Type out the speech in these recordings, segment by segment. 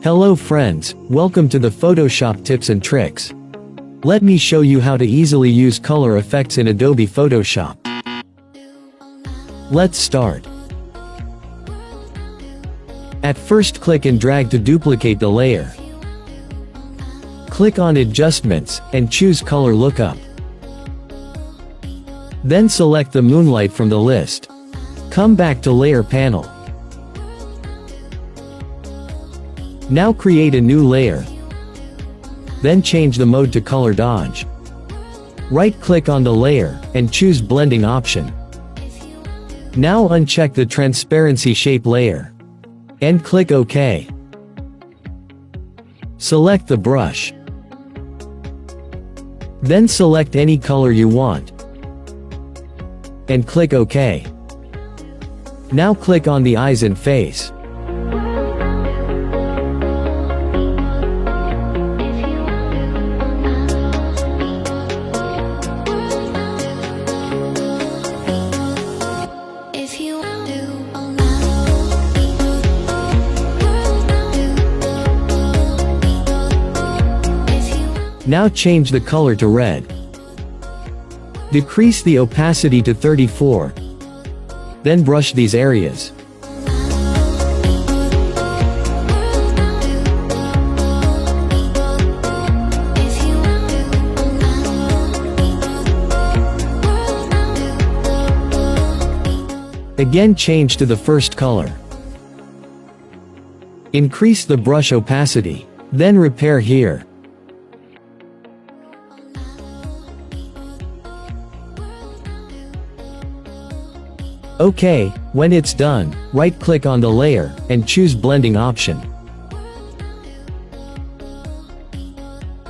Hello friends, welcome to the Photoshop tips and tricks. Let me show you how to easily use color effects in Adobe Photoshop. Let's start. At first, click and drag to duplicate the layer. Click on Adjustments, and choose Color Lookup. Then select the moonlight from the list. Come back to Layer panel. Now create a new layer. Then change the mode to Color Dodge. Right-click on the layer, and choose Blending option. Now uncheck the Transparency Shape layer. And click OK. Select the brush. Then select any color you want. And click OK. Now click on the eyes and face. Now change the color to red. Decrease the opacity to 34. Then brush these areas. Again, change to the first color. Increase the brush opacity. Then repair here. OK, when it's done, right-click on the layer, and choose Blending option.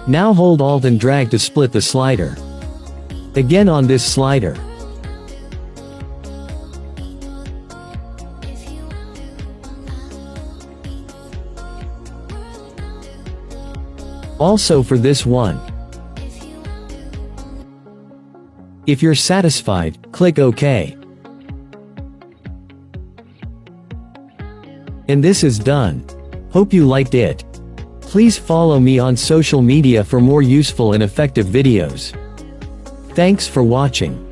Now hold Alt and drag to split the slider. Again on this slider. Also for this one. If you're satisfied, click OK. And this is done. Hope you liked it. Please follow me on social media for more useful and effective videos. Thanks for watching.